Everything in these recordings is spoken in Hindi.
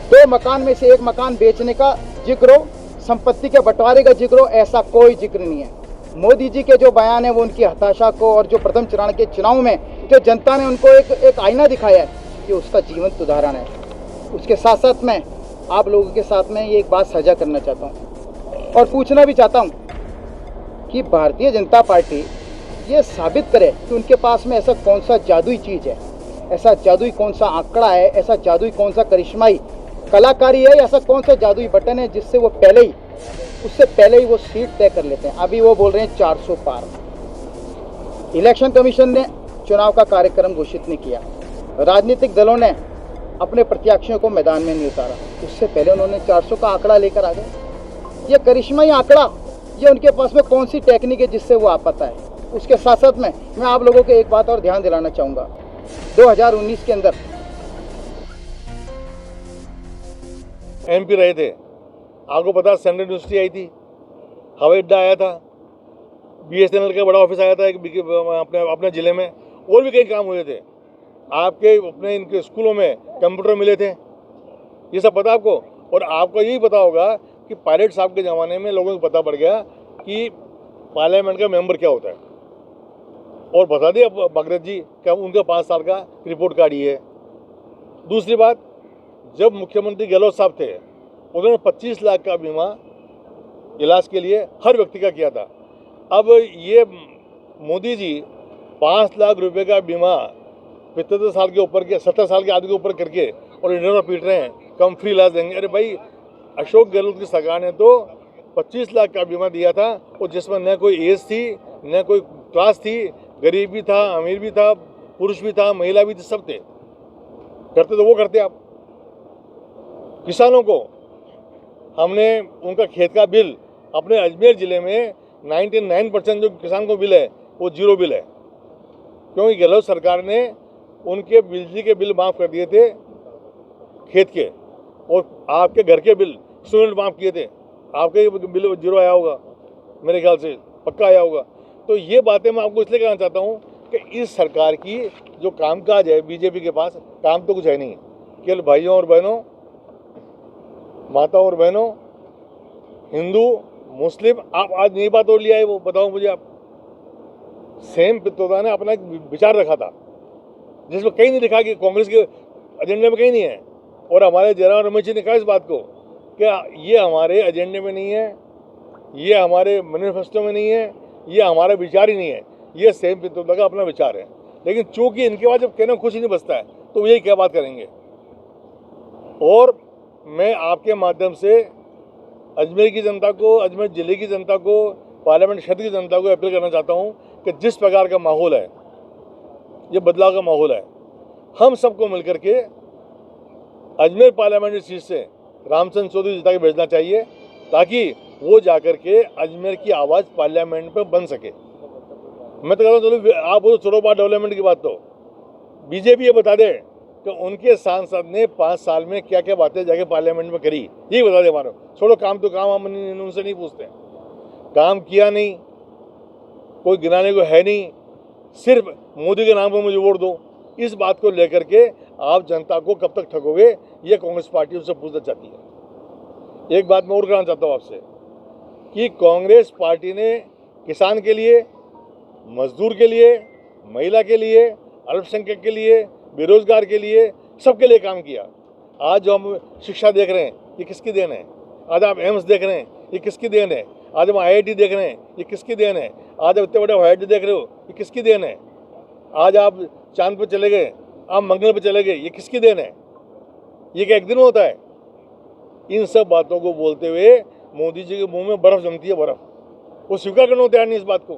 दो मकान में से एक मकान बेचने का जिक्र हो, संपत्ति के बंटवारे का जिक्र हो, ऐसा कोई जिक्र नहीं है। मोदी जी के जो बयान है वो उनकी हताशा को, और जो प्रथम चरण के चुनाव में जो जनता ने उनको एक आईना दिखाया है, ये उसका जीवंत उदाहरण है। उसके साथ साथ मैं आप लोगों के साथ में ये एक बात साझा करना चाहता हूँ और पूछना भी चाहता हूँ कि भारतीय जनता पार्टी ये साबित करे कि उनके पास में ऐसा कौन सा जादुई चीज़ है, ऐसा जादुई कौन सा आंकड़ा है, ऐसा जादुई कौन सा करिश्माई कलाकारी है, ऐसा कौन सा जादुई बटन है जिससे वो उससे पहले ही वो सीट तय कर लेते हैं। अभी वो बोल रहे हैं 400 पार। इलेक्शन कमीशन ने चुनाव का कार्यक्रम घोषित नहीं किया, राजनीतिक दलों ने अपने प्रत्याशियों को मैदान में नहीं उतारा, उससे पहले उन्होंने 400 का आंकड़ा लेकर आ गए। ये करिश्माई आंकड़ा, ये उनके पास में कौन सी टेक्निक है जिससे वो आ पाता है। उसके साथ साथ में मैं आप लोगों को एक बात और ध्यान दिलाना चाहूँगा, 2019 के अंदर MP रहे थे, आपको पता सेंट्रल यूनिवर्सिटी आई थी, हवाई अड्डा आया था, BSNL का बड़ा ऑफिस आया था अपने ज़िले में, और भी कई काम हुए थे। आपके अपने इनके स्कूलों में कंप्यूटर मिले थे, ये सब पता आपको। और आपको यही पता होगा कि पायलट साहब के ज़माने में लोगों को पता पड़ गया कि पार्लियामेंट का मेंबर क्या होता है, और बता दिया भगत जी क्या उनका 5 साल का रिपोर्ट कार्ड ही है। दूसरी बात, जब मुख्यमंत्री गहलोत साहब थे उन्होंने 25 लाख का बीमा इलाज के लिए हर व्यक्ति का किया था। अब ये मोदी जी 5 लाख रुपए का बीमा 75 साल के ऊपर के 70 साल के आदमी के ऊपर करके और इंडियन पीट रहे हैं, कम फ्री इलाज देंगे। अरे भाई, अशोक गहलोत की सरकार ने तो 25 लाख का बीमा दिया था, और जिसमें न कोई एज थी न कोई क्लास थी, गरीब भी था, अमीर भी था, पुरुष भी था, महिला भी थी, सब थे। करते तो वो करते आप। किसानों को हमने उनका खेत का बिल, अपने अजमेर ज़िले में 99% जो किसान को बिल है वो 0 बिल है, क्योंकि गहलोत सरकार ने उनके बिजली के बिल माफ़ कर दिए थे खेत के, और आपके घर के बिल स्टूडेंट माफ़ किए थे। आपके बिल 0 आया होगा, मेरे ख्याल से पक्का आया होगा। तो ये बातें मैं आपको इसलिए कहना चाहता हूँ कि इस सरकार की जो कामकाज है, बीजेपी के पास काम तो कुछ है नहीं। केवल भाइयों और बहनों, माता और बहनों, हिंदू मुस्लिम, आप आज नई बात और लिया है, वो बताओ मुझे आप। सेम पित्रोदा ने अपना एक विचार रखा था जिसमें कहीं नहीं लिखा कि कांग्रेस के एजेंडे में कहीं नहीं है, और हमारे जयराम रमेश जी ने कहा इस बात को कि ये हमारे एजेंडे में नहीं है, ये हमारे मैनिफेस्टो में नहीं है, ये हमारा विचार ही नहीं है, ये सेम पित्रोदा का अपना विचार है। लेकिन चूंकि इनके बाद जब कहना कुछ ही नहीं बचता है तो वो यही क्या बात करेंगे। और मैं आपके माध्यम से अजमेर की जनता को, अजमेर ज़िले की जनता को, पार्लियामेंट क्षेत्र की जनता को अपील करना चाहता हूँ कि जिस प्रकार का माहौल है, ये बदलाव का माहौल है, हम सबको मिलकर के अजमेर पार्लियामेंट्री सीट से रामचंद्र चौधरी जिता के भेजना चाहिए, ताकि वो जाकर के अजमेर की आवाज़ पार्लियामेंट में बन सके। मैं तो कहता हूँ, चलो आप वो छोड़ो बात डेवलपमेंट की बात, तो बीजेपी ये बता दे कि उनके सांसद ने 5 साल में क्या क्या बातें जाके पार्लियामेंट में करी, यही बता दे हमारा। छोड़ो काम तो काम, हम उनसे नहीं पूछते, काम किया नहीं, कोई गिनाने को है नहीं, सिर्फ मोदी के नाम पर मुझे वोट दो, इस बात को लेकर के आप जनता को कब तक ठगोगे, ये कांग्रेस पार्टी उनसे पूछना चाहती है। एक बात मैं और कहना चाहता हूँ आपसे कि कांग्रेस पार्टी ने किसान के लिए, मजदूर के लिए, महिला के लिए, अल्पसंख्यक के लिए, बेरोजगार के लिए, सबके लिए काम किया। आज जो हम शिक्षा देख रहे हैं ये किसकी देन है? आज आप एम्स देख रहे हैं ये किसकी देन है? आज हम IIT देख रहे हैं ये किसकी देन है? आज आप इतने बड़े हवाई अड्डे देख रहे हो ये किसकी देन है? आज आप चांद पर चले गए, आप मंगल पर चले गए, ये किसकी देन है? ये क्या एक दिन होता है? इन सब बातों को बोलते हुए मोदी जी के मुंह में बर्फ जमती है, बर्फ। वो स्वीकार करने को तैयार नहीं इस बात को।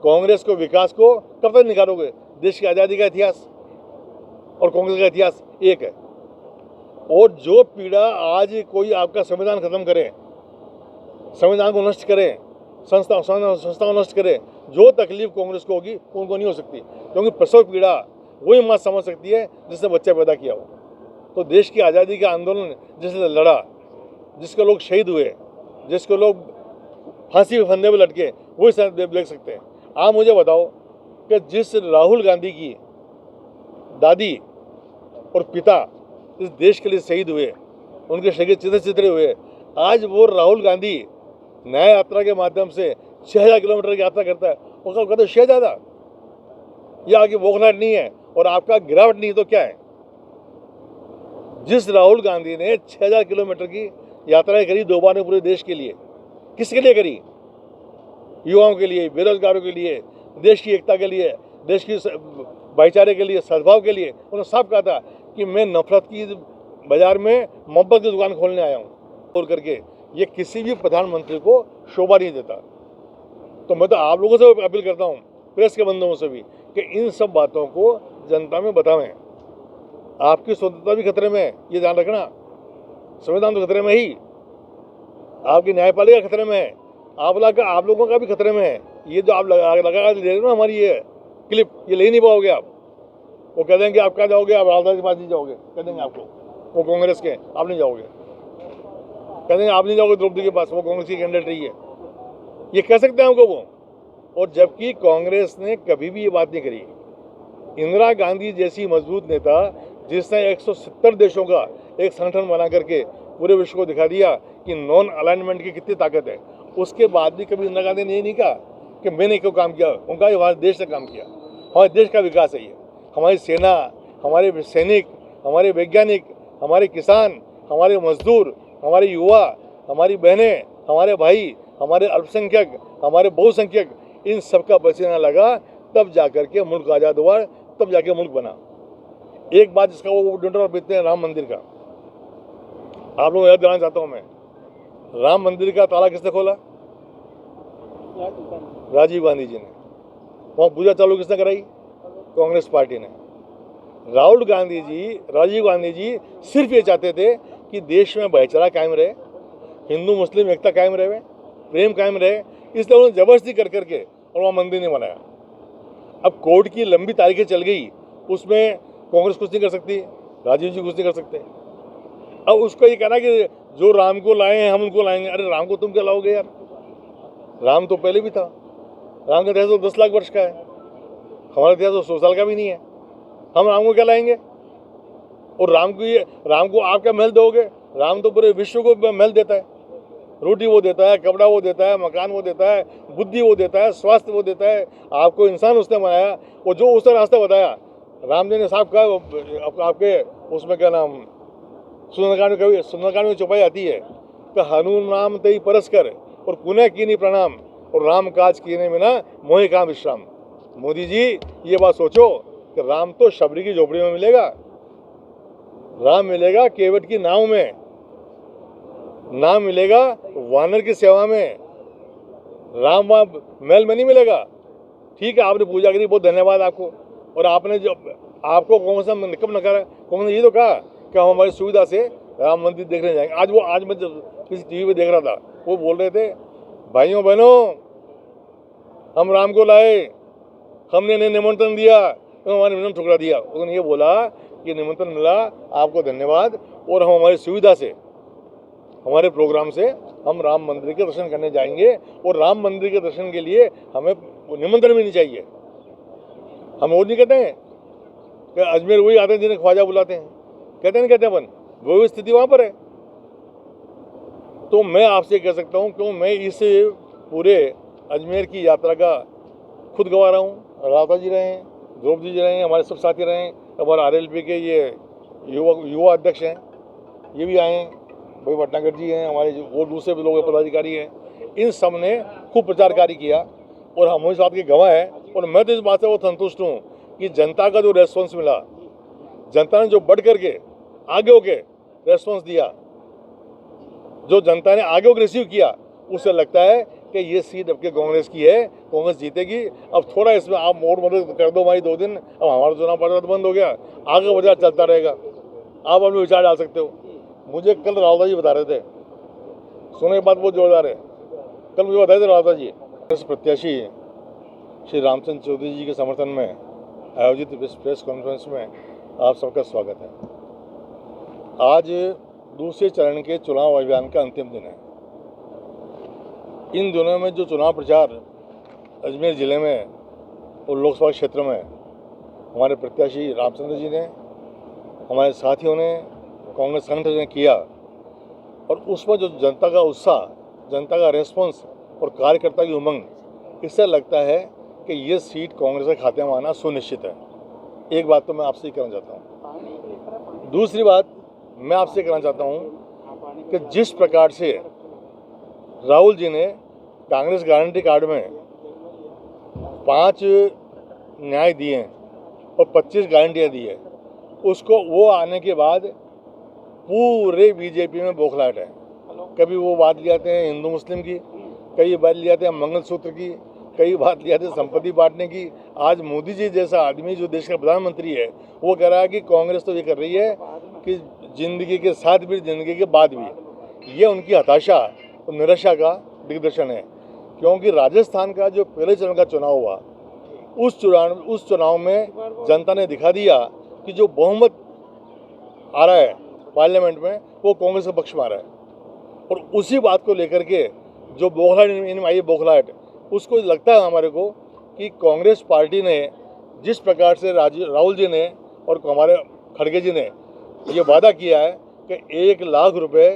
कांग्रेस को, विकास को कब तक निकालोगे? देश की आज़ादी का इतिहास और कांग्रेस का इतिहास एक है। और जो पीड़ा आज कोई आपका संविधान खत्म करे, संविधान को नष्ट करे, संस्था को नष्ट करे, जो तकलीफ कांग्रेस को होगी उनको नहीं हो सकती, क्योंकि प्रसव पीड़ा वही माँ समझ सकती है जिसने बच्चा पैदा किया हो। तो देश की आज़ादी का आंदोलन जिसने लड़ा, जिसके लोग शहीद हुए, जिसके लोग फांसी के फंदे पर लटके, वही शायद देख सकते हैं। आप मुझे बताओ कि जिस राहुल गांधी की दादी और पिता इस देश के लिए शहीद हुए, उनके शरीर चित्र चित्रे हुए, आज वो राहुल गांधी न्याय यात्रा के माध्यम से 6000 किलोमीटर की यात्रा करता है। उसका कहते शहजादा, ये आगे बोखलाहट नहीं है और आपका गिरावट नहीं है तो क्या है। जिस राहुल गांधी ने 6000 किलोमीटर की यात्राएं करी 2 बार में पूरे देश के लिए, किसके लिए करी? युवाओं के लिए, बेरोजगारों के लिए, देश की एकता के लिए, देश की भाईचारे के लिए, सद्भाव के लिए। उन्होंने साफ कहा था कि मैं नफरत की बाजार में मोहब्बत की दुकान खोलने आया हूँ बोल करके। ये किसी भी प्रधानमंत्री को शोभा नहीं देता। तो मैं तो आप लोगों से अपील करता हूँ, प्रेस के बंधुओं से भी, कि इन सब बातों को जनता में बतावें। आपकी स्वतंत्रता भी खतरे में है, ये ध्यान रखना। संविधान तो खतरे में ही, आपकी न्यायपालिका खतरे में है, आप लोगों का भी खतरे में है। ये जो आप लगा दे रहे हो ना हमारी ये क्लिप, ये ले नहीं पाओगे आप। वो कह देंगे आप क्या जाओगे, आप राहुल के पास नहीं जाओगे, कह देंगे आपको, वो कांग्रेस के, आप नहीं जाओगे। कह देंगे आप नहीं जाओगे द्रौपदी के पास, वो कांग्रेस की कैंडिडेट रही है, ये कह सकते हैं हमको वो। और जबकि कांग्रेस ने कभी भी ये बात नहीं करी। इंदिरा गांधी जैसी मजबूत नेता, जिसने 170 देशों का एक संगठन बना करके पूरे विश्व को दिखा दिया कि नॉन अलाइनमेंट की कितनी ताकत है, उसके बाद भी कभी इंदिरा गांधी ने ये नहीं कहा कि मैंने क्यों काम किया। उनका हमारे देश ने काम किया, हमारे देश का विकास है ये। हमारी सेना, हमारे सैनिक, हमारे वैज्ञानिक, हमारे किसान, हमारे मजदूर, हमारे युवा, हमारी बहनें, हमारे भाई, हमारे अल्पसंख्यक, हमारे बहुसंख्यक, इन सबका पसीना लगा, तब जाकर के मुल्क आज़ाद हुआ, तब जाके मुल्क बना। एक बात जिसका वो डंडा पीटते हैं, राम मंदिर का, आप लोग याद दिलाना चाहता हूँ मैं। राम मंदिर का ताला किसने खोला? राजीव गांधी जी ने। वहाँ पूजा चालू किसने कराई? कांग्रेस पार्टी ने। राजीव गांधी जी सिर्फ ये चाहते थे कि देश में भाईचारा कायम रहे, हिंदू मुस्लिम एकता कायम रहे, प्रेम कायम रहे, इसलिए उन्होंने जबरदस्ती कर करके और वहाँ मंदिर नहीं बनाया। अब कोर्ट की लंबी तारीखें चल गई, उसमें कांग्रेस कुछ नहीं कर सकती, राजीव जी कुछ नहीं कर सकते। अब उसको ये कहना कि जो राम को लाए हैं हम उनको लाएंगे। अरे राम को तुम क्या लाओगे यार? राम तो पहले भी था। राम का इतिहास तो 10 लाख वर्ष का है, हमारा इतिहास तो 100 साल का भी नहीं है। हम राम को क्या लाएंगे? और राम को आप क्या महल दोगे? राम तो पूरे विश्व को महल देता है, रोटी वो देता है, कपड़ा वो देता है, मकान वो देता है, बुद्धि वो देता है, स्वास्थ्य वो देता है। आपको इंसान उसने बनाया, वो जो उसने रास्ता बताया। राम जी ने साफ कहा, आपके उसमें क्या नाम, सुंदरकांड में चौपाई आती है कि हनुमान तई परस्कर और पुनः कीनी प्रणाम और राम काज कीने में ना मोहि काम विश्राम। मोदी जी ये बात सोचो कि राम तो शबरी की झोपड़ी में मिलेगा, राम मिलेगा केवट की नाव में, नाम मिलेगा वानर की सेवा में, राम वहाँ महल में नहीं मिलेगा। ठीक है, आपने पूजा करी, बहुत धन्यवाद आपको। और आपने जो आपको कौन सा कब नकारा, कौन ने ये तो कहा कि हम हमारी सुविधा से राम मंदिर देखने जाएंगे। आज मैं किसी टीवी पे देख रहा था, वो बोल रहे थे, भाइयों बहनों हम राम को लाए, हमने इन्हें निमंत्रण दिया, तो हमारे निमंत्रण ठुकरा दिया। उन्होंने ये बोला कि निमंत्रण मिला, आपको धन्यवाद, और हम हमारी सुविधा से, हमारे प्रोग्राम से हम राम मंदिर के दर्शन करने जाएंगे, और राम मंदिर के दर्शन के लिए हमें निमंत्रण भी नहीं चाहिए। हम और नहीं कहते हैं कि अजमेर वही आते हैं जिन्हें ख्वाजा बुलाते हैं, कहते हैं, कहते हैं अपन, वही स्थिति वहाँ पर है। तो मैं आपसे कह सकता हूँ क्यों मैं इस पूरे अजमेर की यात्रा का खुद गवा रहा हूँ। राधा जी रहे हैं, द्रौपदी जी रहे हैं, हमारे सब साथी रहे हैं, हमारे RLP के ये युवा अध्यक्ष हैं, ये भी आए हैं, भाई भटनागर जी हैं, हमारे और दूसरे भी लोग पदाधिकारी हैं। इन सब ने खूब प्रचार कार्य किया और हम इस बात के गवाह हैं। और मैं तो इस बात से वो संतुष्ट हूँ कि जनता का जो रेस्पॉन्स मिला, जनता ने जो बढ़ करके आगे होके रेस्पॉन्स दिया, जो जनता ने आगे होकर रिसीव किया, उससे लगता है कि ये सीट अब के कांग्रेस की है, कांग्रेस जीतेगी। अब थोड़ा इसमें आप और मदद कर दो हमारी 2 दिन, अब हमारा चुनाव प्रचार तो बंद हो गया, आगे बाजार चलता रहेगा। आप अपने विचार डाल सकते हो। मुझे कल रावता जी बता रहे थे, सुनने की बात बहुत जोरदार है, कल मुझे बताए थे रावता जी, प्रत्याशी श्री रामचंद्र चौधरी जी के समर्थन में आयोजित प्रेस कॉन्फ्रेंस में आप सबका स्वागत है। आज दूसरे चरण के चुनाव अभियान का अंतिम दिन है। इन दिनों में जो चुनाव प्रचार अजमेर ज़िले में और लोकसभा क्षेत्र में हमारे प्रत्याशी रामचंद्र जी ने, हमारे साथियों ने, कांग्रेस संगठन ने किया और उसमें जो जनता का उत्साह, जनता का रेस्पॉन्स और कार्यकर्ता की उमंग, इससे लगता है कि ये सीट कांग्रेस के खाते में आना सुनिश्चित है। एक बात तो मैं आपसे ही कहना चाहता हूँ। दूसरी बात मैं आपसे कहना चाहता हूँ कि जिस प्रकार से राहुल जी ने कांग्रेस गारंटी कार्ड में 5 न्याय दिए हैं और 25 गारंटियाँ दी है, उसको वो आने के बाद पूरे बीजेपी में बौखलाहट है। कभी वो बात ले आते हैं हिंदू मुस्लिम की, कई बात ले आते हैं मंगलसूत्र की, कई बात ले आते हैं संपत्ति बांटने की। आज मोदी जी जैसा आदमी जो देश का प्रधानमंत्री है, वो कह रहा है कि कांग्रेस तो ये कर रही है कि जिंदगी के साथ भी जिंदगी के बाद भी। ये उनकी हताशा और निराशा का दिग्दर्शन है, क्योंकि राजस्थान का जो पहले चरण का चुनाव हुआ, उस चुनाव में जनता ने दिखा दिया कि जो बहुमत आ रहा है पार्लियामेंट में वो कांग्रेस के पक्ष में आ रहा है। और उसी बात को लेकर के जो बौखलाहट इनमें आई, बौखलाहट, उसको लगता है हमारे को कि कांग्रेस पार्टी ने जिस प्रकार से राहुल जी ने और हमारे खड़गे जी ने ये वादा किया है कि 1 लाख रुपए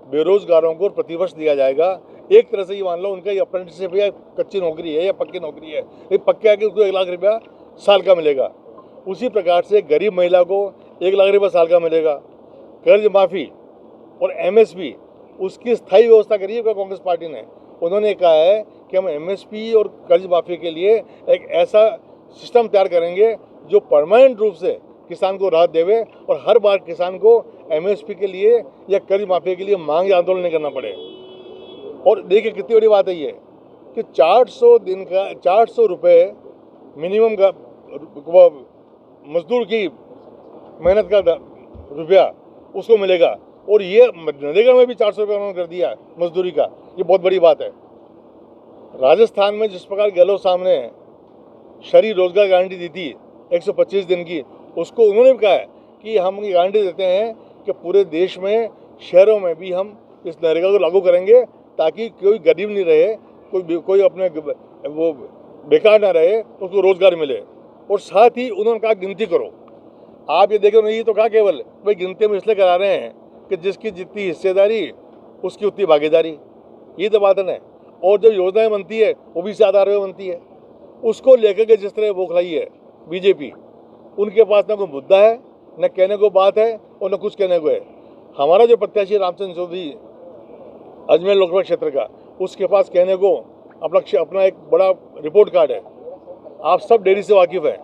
बेरोजगारों को प्रतिवर्ष दिया जाएगा। एक तरह से ये मान लो उनका ये अप्रेंटिसशिप या कच्ची नौकरी है या पक्की नौकरी है, ये पक्के आके उसको 1 लाख रुपया साल का मिलेगा। उसी प्रकार से गरीब महिला को 1 लाख रुपया साल का मिलेगा। कर्ज माफ़ी और एमएसपी, उसकी स्थायी व्यवस्था करी है कांग्रेस पार्टी ने। उन्होंने कहा है कि हम एमएसपी और कर्ज माफ़ी के लिए एक ऐसा सिस्टम तैयार करेंगे जो परमानेंट रूप से किसान को राहत देवे और हर बार किसान को एमएसपी के लिए या कर्ज माफ़ी के लिए मांग आंदोलन नहीं करना पड़े। और देखिए कितनी बड़ी बात है ये कि 400 रुपये मिनिमम का मजदूर की मेहनत का रुपया उसको मिलेगा। और ये नरेगा में भी 400 रुपये उन्होंने कर दिया मजदूरी का, ये बहुत बड़ी बात है। राजस्थान में जिस प्रकार गहलोत साहब ने शहरी रोजगार गारंटी दी थी 125 दिन की, उसको उन्होंने भी कहा है कि हम ये गारंटी देते हैं कि पूरे देश में शहरों में भी हम इस नरेगा को लागू करेंगे ताकि कोई गरीब नहीं रहे, कोई अपने वो बेकार ना रहे, उसको रोजगार मिले। और साथ ही उन्होंने कहा गिनती करो। आप ये देखो, नहीं तो कहा केवल भाई गिनती में इसलिए करा रहे हैं कि जिसकी जितनी हिस्सेदारी उसकी उतनी भागीदारी, ये तो बात है। और जब योजनाएं बनती है वो भी आधार पे बनती है। उसको लेकर के जिस तरह बौखलाई है बीजेपी, उनके पास ना कोई मुद्दा है, न कहने को बात है और न कुछ कहने को है। हमारा जो प्रत्याशी रामचंद्र चौधरी अजमेर लोकसभा क्षेत्र का, उसके पास कहने को अपना एक बड़ा रिपोर्ट कार्ड है। आप सब डेयरी से वाकिफ़ हैं।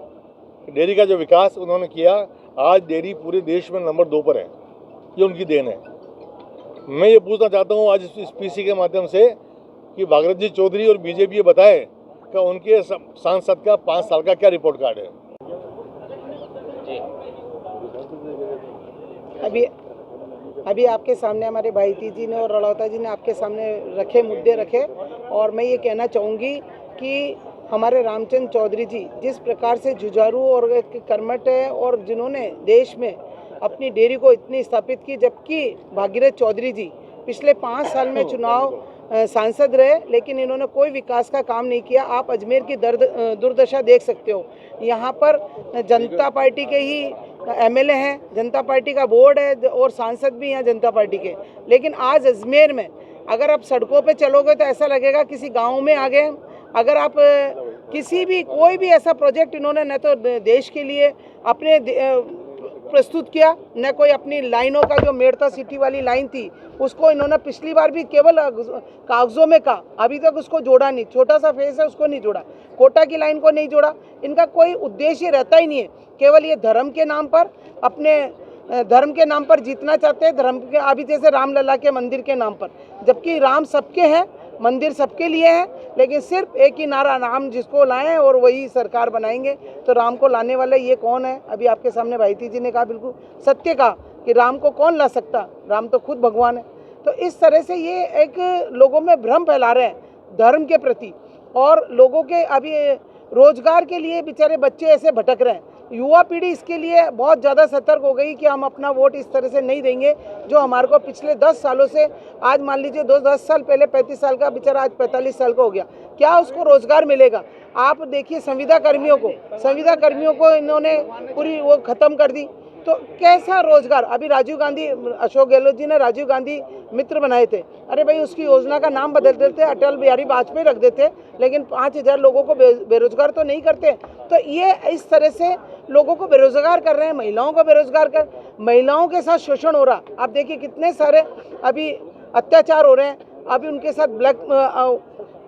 डेयरी का जो विकास उन्होंने किया, आज डेयरी पूरे देश में नंबर 2 पर है। ये उनकी देन है। मैं ये पूछना चाहता हूँ आज इस पीसी के माध्यम से कि भागीरथ जी चौधरी और बीजेपी ये बताए कि उनके सांसद का 5 साल का क्या रिपोर्ट कार्ड है। अभी आपके सामने हमारे भाईती जी ने और रड़ौता जी ने आपके सामने रखे मुद्दे रखे, और मैं ये कहना चाहूँगी कि हमारे रामचंद्र चौधरी जी जिस प्रकार से जुझारू और कर्मठ है और जिन्होंने देश में अपनी डेयरी को इतनी स्थापित की, जबकि भागीरथ चौधरी जी पिछले 5 साल में चुनाव सांसद रहे लेकिन इन्होंने कोई विकास का काम नहीं किया। आप अजमेर की दुर्दशा देख सकते हो। यहाँ पर जनता पार्टी के ही एमएलए हैं, जनता पार्टी का बोर्ड है और सांसद भी हैं जनता पार्टी के, लेकिन आज अजमेर में अगर आप सड़कों पे चलोगे तो ऐसा लगेगा किसी गांव में आ गए। अगर आप किसी भी कोई भी ऐसा प्रोजेक्ट इन्होंने न तो देश के लिए अपने प्रस्तुत किया, न कोई अपनी लाइनों का जो मेड़ता सिटी वाली लाइन थी उसको इन्होंने पिछली बार भी केवल कागजों में कहा, अभी तक उसको जोड़ा नहीं। छोटा सा फेस है उसको नहीं जोड़ा, कोटा की लाइन को नहीं जोड़ा। इनका कोई उद्देश्य रहता ही नहीं है, केवल ये धर्म के नाम पर, अपने धर्म के नाम पर जीतना चाहते हैं। धर्म के अभी जैसे रामलला के मंदिर के नाम पर, जबकि राम सबके हैं, मंदिर सबके लिए है, लेकिन सिर्फ एक ही नारा राम जिसको लाएं और वही सरकार बनाएंगे। तो राम को लाने वाले ये कौन है? अभी आपके सामने भाईती जी ने कहा, बिल्कुल सत्य कहा कि राम को कौन ला सकता, राम तो खुद भगवान है। तो इस तरह से ये एक लोगों में भ्रम फैला रहे हैं धर्म के प्रति, और लोगों के अभी रोजगार के लिए बेचारे बच्चे ऐसे भटक रहे हैं। युवा पीढ़ी इसके लिए बहुत ज़्यादा सतर्क हो गई कि हम अपना वोट इस तरह से नहीं देंगे जो हमारे को पिछले 10 सालों से, आज मान लीजिए 10 साल पहले 35 साल का बेचारा आज 45 साल का हो गया, क्या उसको रोजगार मिलेगा? आप देखिए संविदा कर्मियों को इन्होंने पूरी वो ख़त्म कर दी। तो कैसा रोजगार? अभी राजीव गांधी, अशोक गहलोत जी ने राजीव गांधी मित्र बनाए थे। अरे भाई, उसकी योजना का नाम बदल देते, अटल बिहारी वाजपेयी रख देते, लेकिन 5,000 लोगों को बेरोजगार तो नहीं करते। तो ये इस तरह से लोगों को बेरोजगार कर रहे हैं, महिलाओं को बेरोजगार कर, महिलाओं के साथ शोषण हो रहा। आप देखिए कितने सारे अभी अत्याचार हो रहे हैं। अभी उनके साथ ब्लैक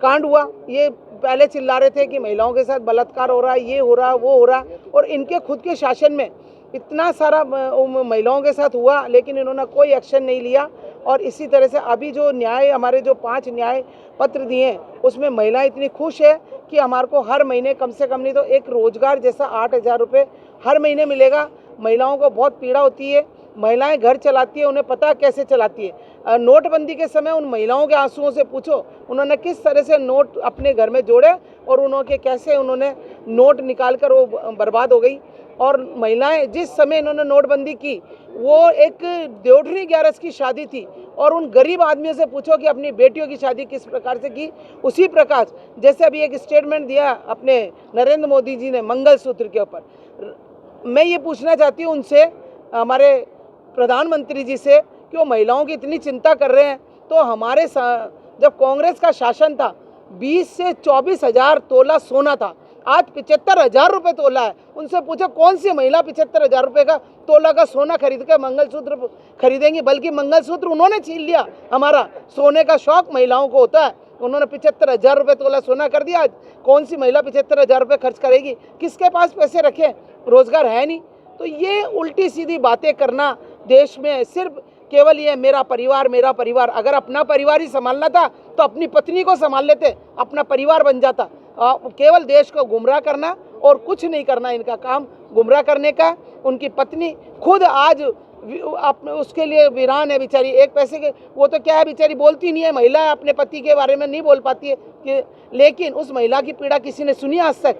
कांड हुआ, ये पहले चिल्ला रहे थे कि महिलाओं के साथ बलात्कार हो रहा है, ये हो रहा, वो हो रहा, और इनके खुद के शासन में इतना सारा महिलाओं के साथ हुआ, लेकिन इन्होंने कोई एक्शन नहीं लिया। और इसी तरह से अभी जो न्याय, हमारे जो 5 न्याय पत्र दिए हैं, उसमें महिलाएं इतनी खुश है कि हमारे को हर महीने कम से कम नहीं तो एक रोजगार जैसा 8,000 रुपये हर महीने मिलेगा। महिलाओं को बहुत पीड़ा होती है, महिलाएं घर चलाती है, उन्हें पता कैसे चलाती है। नोटबंदी के समय उन महिलाओं के आंसुओं से पूछो, उन्होंने किस तरह से नोट अपने घर में जोड़े और उन्होंने कैसे उन्होंने नोट निकाल कर वो बर्बाद हो गई। और महिलाएं जिस समय इन्होंने नोटबंदी की, वो एक देवठनी ग्यारस की शादी थी, और उन गरीब आदमियों से पूछो कि अपनी बेटियों की शादी किस प्रकार से की। उसी प्रकार जैसे अभी एक स्टेटमेंट दिया अपने नरेंद्र मोदी जी ने मंगलसूत्र के ऊपर, मैं ये पूछना चाहती हूँ उनसे, हमारे प्रधानमंत्री जी से, कि वो महिलाओं की इतनी चिंता कर रहे हैं, तो हमारे जब कांग्रेस का शासन था 20 से 24,000 तोला सोना था, आज 75,000 रुपये तोला है। उनसे पूछो कौन सी महिला 75,000 रुपये का तोला का सोना खरीद कर मंगलसूत्र खरीदेंगी? बल्कि मंगलसूत्र उन्होंने छीन लिया। हमारा सोने का शौक महिलाओं को होता है, उन्होंने 75,000 रुपये तोला सोना कर दिया। आज कौन सी महिला 75,000 रुपये खर्च करेगी? किसके पास पैसे रखें? रोजगार है नहीं। तो ये उल्टी सीधी बातें करना देश में, सिर्फ केवल ये मेरा परिवार मेरा परिवार। अगर अपना परिवार ही संभालना था तो अपनी पत्नी को संभाल लेते, अपना परिवार बन जाता। केवल देश को गुमराह करना और कुछ नहीं करना, इनका काम गुमराह करने का। उनकी पत्नी खुद आज उसके लिए वीरान है बेचारी, एक पैसे के, वो तो क्या है बेचारी, बोलती नहीं है, महिला है, अपने पति के बारे में नहीं बोल पाती है कि, लेकिन उस महिला की पीड़ा किसी ने सुनी आज तक?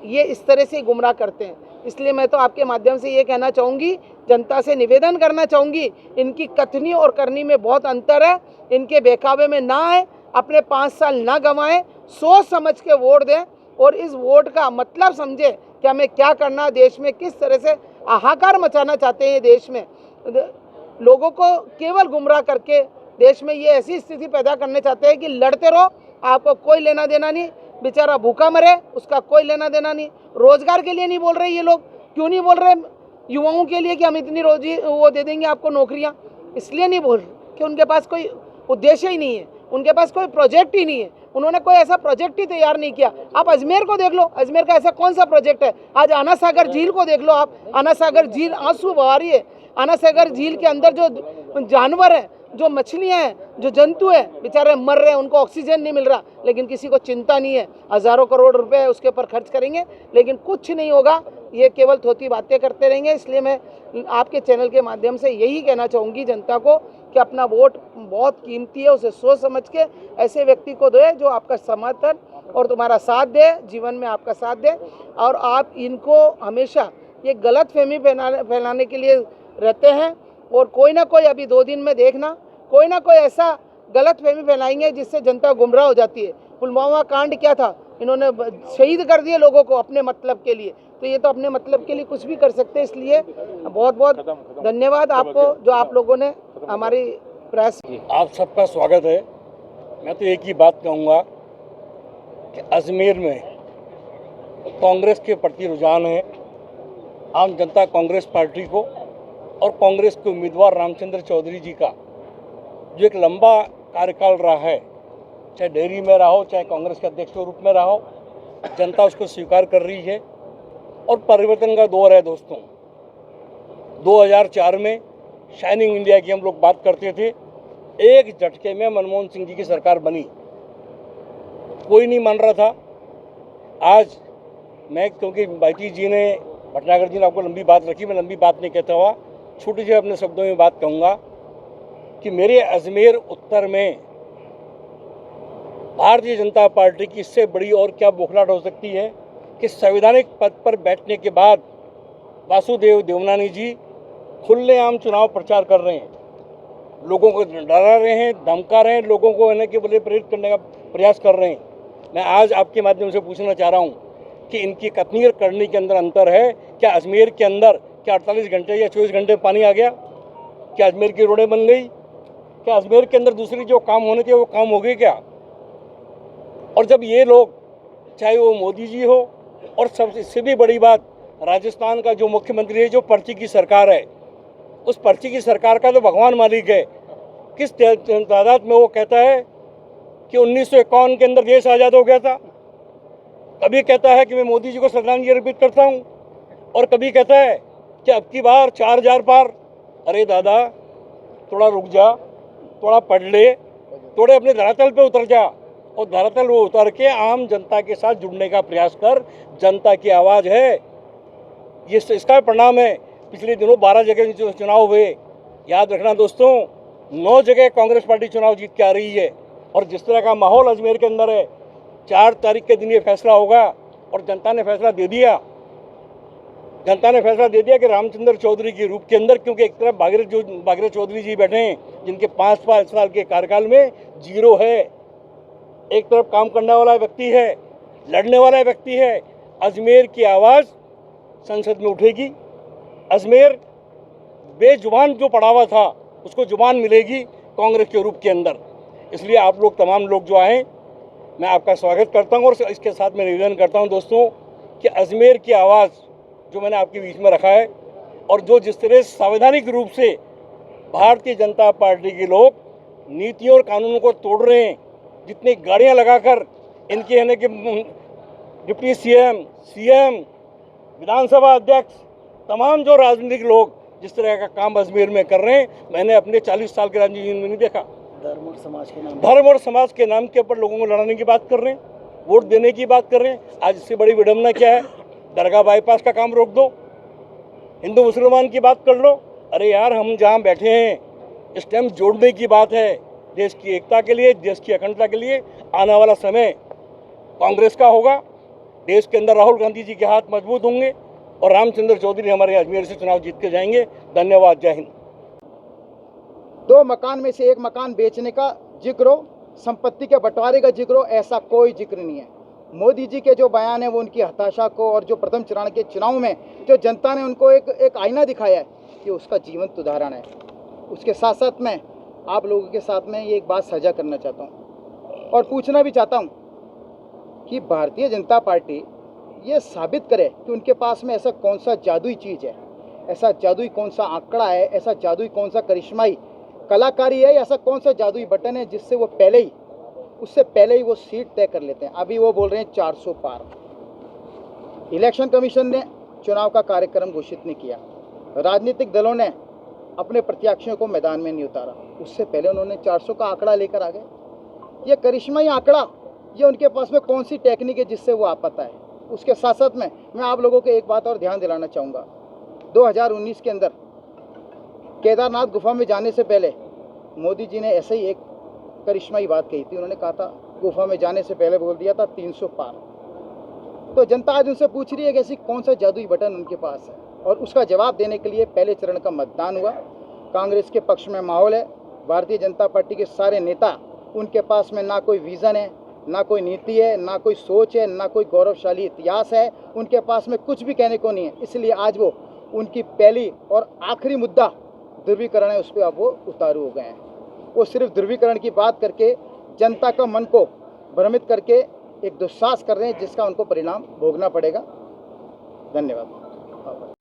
ये इस तरह से गुमराह करते हैं। इसलिए मैं तो आपके माध्यम से ये कहना चाहूँगी, जनता से निवेदन करना चाहूँगी, इनकी कथनी और करनी में बहुत अंतर है। इनके बहकावे में ना आए, अपने 5 साल ना गंवाएं, सोच समझ के वोट दें, और इस वोट का मतलब समझे कि हमें क्या करना, देश में किस तरह से हाहाकार मचाना चाहते हैं। देश में लोगों को केवल गुमराह करके देश में ये ऐसी स्थिति पैदा करने चाहते हैं कि लड़ते रहो, आपको कोई लेना देना नहीं, बेचारा भूखा मरे, उसका कोई लेना देना नहीं। रोजगार के लिए नहीं बोल रहे ये लोग, क्यों नहीं बोल रहे युवाओं के लिए कि हम इतनी रोजी वो दे देंगे आपको नौकरियां? इसलिए नहीं बोल रहे कि उनके पास कोई उद्देश्य ही नहीं है, उनके पास कोई प्रोजेक्ट ही नहीं है, उन्होंने कोई ऐसा प्रोजेक्ट ही तैयार नहीं किया। आप अजमेर को देख लो, अजमेर का ऐसा कौन सा प्रोजेक्ट है? आज आना सागर झील को देख लो आप, आना सागर झील आंसू बहा रही है। आना सागर झील के अंदर जो जानवर हैं, जो मछलियां हैं, जो जंतु हैं, बेचारे मर रहे हैं, उनको ऑक्सीजन नहीं मिल रहा, लेकिन किसी को चिंता नहीं है। हज़ारों करोड़ रुपए उसके ऊपर खर्च करेंगे, लेकिन कुछ नहीं होगा, ये केवल थोती बातें करते रहेंगे। इसलिए मैं आपके चैनल के माध्यम से यही कहना चाहूँगी जनता को कि अपना वोट बहुत कीमती है, उसे सोच समझ के ऐसे व्यक्ति को दे जो आपका समर्थन और तुम्हारा साथ दे, जीवन में आपका साथ दे। और आप इनको हमेशा ये गलतफहमी फैलाने के लिए रहते हैं, और कोई ना कोई, अभी 2 दिन में देखना, कोई ना कोई ऐसा गलतफहमी फैलाएंगे जिससे जनता गुमराह हो जाती है। पुलवामा कांड क्या था? इन्होंने शहीद कर दिए लोगों को अपने मतलब के लिए, तो ये तो अपने मतलब के लिए कुछ भी कर सकते हैं। इसलिए बहुत बहुत धन्यवाद आपको, जो आप लोगों ने हमारी प्रयास की। आप सबका स्वागत है। मैं तो एक ही बात कहूँगा कि अजमेर में कांग्रेस के प्रति रुझान है। आम जनता कांग्रेस पार्टी को और कांग्रेस के उम्मीदवार रामचंद्र चौधरी जी का जो एक लंबा कार्यकाल रहा है, चाहे डेयरी में रहा हो, चाहे कांग्रेस के अध्यक्ष के रूप में रहा हो, जनता उसको स्वीकार कर रही है। और परिवर्तन का दौर है दोस्तों। 2004 में शाइनिंग इंडिया की हम लोग बात करते थे, एक झटके में मनमोहन सिंह जी की सरकार बनी, कोई नहीं मान रहा था। आज मैं, क्योंकि भाईटी जी ने, भटनागर जी ने आपको लंबी बात रखी, मैं लंबी बात नहीं कहता हुआ छोटी सी अपने शब्दों में बात कहूँगा कि मेरे अजमेर उत्तर में भारतीय जनता पार्टी की इससे बड़ी और क्या बौखलाहट हो सकती है कि संवैधानिक पद पर बैठने के बाद वासुदेव देवनानी जी खुलेआम चुनाव प्रचार कर रहे हैं, लोगों को डरा रहे हैं, धमका रहे हैं, लोगों को इन्हें के बदले प्रेरित करने का प्रयास कर रहे हैं। मैं आज आपके माध्यम से पूछना चाह रहा हूं कि इनकी कथनी और करनी के अंदर अंतर है। क्या अजमेर के अंदर क्या 48 घंटे या 24 घंटे में पानी आ गया? क्या अजमेर की रोडें बन गई? क्या अजमेर के अंदर दूसरी जो काम होने थे वो काम हो गए क्या? और जब ये लोग, चाहे वो मोदी जी हो, और सबसे इससे भी बड़ी बात, राजस्थान का जो मुख्यमंत्री है, जो पर्ची की सरकार है, उस पर्ची की सरकार का तो भगवान मालिक है। किस तादाद में वो कहता है कि 1951 के अंदर देश आज़ाद हो गया था, कभी कहता है कि मैं मोदी जी को श्रद्धांजलि अर्पित करता हूँ, और कभी कहता है कि अब की बार 4000 पार। अरे दादा, थोड़ा रुक जा, थोड़ा पढ़ ले, थोड़े अपने धरातल पे उतर जा, और धरातल वो उतर के आम जनता के साथ जुड़ने का प्रयास कर। जनता की आवाज़ है, ये इसका परिणाम है। पिछले दिनों 12 जगह जो चुनाव हुए, याद रखना दोस्तों, 9 जगह कांग्रेस पार्टी चुनाव जीत के आ रही है। और जिस तरह का माहौल अजमेर के अंदर है, 4 तारीख के दिन ये फैसला होगा, और जनता ने फैसला दे दिया। जनता ने फैसला दे दिया कि रामचंद्र चौधरी के रूप के अंदर, क्योंकि एक तरफ भागीरथ चौधरी जी बैठे हैं जिनके 5 साल के कार्यकाल में 0 है, एक तरफ काम करने वाला व्यक्ति है, लड़ने वाला व्यक्ति है। अजमेर की आवाज़ संसद में उठेगी। अजमेर बेजुबान जो पड़ा हुआ था, उसको जुबान मिलेगी कांग्रेस के रूप के अंदर। इसलिए आप लोग, तमाम लोग जो आए, मैं आपका स्वागत करता हूं, और इसके साथ मैं निवेदन करता हूं दोस्तों कि अजमेर की आवाज़ जो मैंने आपके बीच में रखा है, और जो जिस तरह संवैधानिक रूप से भारतीय जनता पार्टी के लोग नीतियों और कानूनों को तोड़ रहे हैं, जितनी गाड़ियां लगाकर इनके यानी कि डिप्टी सीएम, विधानसभा अध्यक्ष, तमाम जो राजनीतिक लोग जिस तरह का काम अजमेर में कर रहे हैं, मैंने अपने 40 साल के राजनीति में नहीं देखा। धर्म और समाज के नाम के ऊपर लोगों को लड़ाने की बात कर रहे हैं, वोट देने की बात कर रहे हैं। आज इससे बड़ी विडम्बना क्या है? दरगाह बाईपास का काम रोक दो, हिंदू मुसलमान की बात कर लो। अरे यार, हम जहाँ बैठे हैं, इस टाइम जोड़ने की बात है, देश की एकता के लिए, देश की अखंडता के लिए। आने वाला समय कांग्रेस का होगा, देश के अंदर राहुल गांधी जी के हाथ मजबूत होंगे, और रामचंद्र चौधरी हमारे अजमेर से चुनाव जीत के जाएंगे। धन्यवाद, जय हिंद। 2 मकान में से एक मकान बेचने का जिक्र हो, संपत्ति के बंटवारे का जिक्र हो, ऐसा कोई जिक्र नहीं है। मोदी जी के जो बयान है वो उनकी हताशा को, और जो प्रथम चरण के चुनाव में जो जनता ने उनको एक आईना दिखाया है, कि उसका जीवंत उदाहरण है। उसके साथ साथ मैं आप लोगों के साथ में ये एक बात साझा करना चाहता हूँ, और पूछना भी चाहता हूँ कि भारतीय जनता पार्टी ये साबित करे कि उनके पास में ऐसा कौन सा जादुई चीज़ है, ऐसा जादुई कौन सा आंकड़ा है, ऐसा जादुई कौन सा करिश्माई कलाकारी है, ऐसा कौन सा जादुई बटन है जिससे वो उससे पहले ही वो सीट तय कर लेते हैं। अभी वो बोल रहे हैं 400 पार। इलेक्शन कमीशन ने चुनाव का कार्यक्रम घोषित नहीं किया, राजनीतिक दलों ने अपने प्रत्याशियों को मैदान में नहीं उतारा, उससे पहले उन्होंने 400 का आंकड़ा लेकर आ गए। ये करिश्माई आंकड़ा, ये उनके पास में कौन सी टेक्निक है जिससे वो आ पाता है। उसके साथ साथ में मैं आप लोगों को एक बात और ध्यान दिलाना चाहूँगा। 2019 के अंदर केदारनाथ गुफा में जाने से पहले मोदी जी ने ऐसे ही एक करिश्माई बात कही थी। उन्होंने कहा था, गुफा में जाने से पहले बोल दिया था 300 पार। तो जनता आज उनसे पूछ रही है कि ऐसी कौन सा जादुई बटन उनके पास है, और उसका जवाब देने के लिए पहले चरण का मतदान हुआ। कांग्रेस के पक्ष में माहौल है। भारतीय जनता पार्टी के सारे नेता, उनके पास में ना कोई विज़न है, ना कोई नीति है, ना कोई सोच है, ना कोई गौरवशाली इतिहास है, उनके पास में कुछ भी कहने को नहीं है। इसलिए आज वो उनकी पहली और आखिरी मुद्दा ध्रुवीकरण है, उस पर अब वो उतारू हो गए हैं। वो सिर्फ ध्रुवीकरण की बात करके जनता का मन को भ्रमित करके एक दुस्साहस कर रहे हैं, जिसका उनको परिणाम भोगना पड़ेगा। धन्यवाद।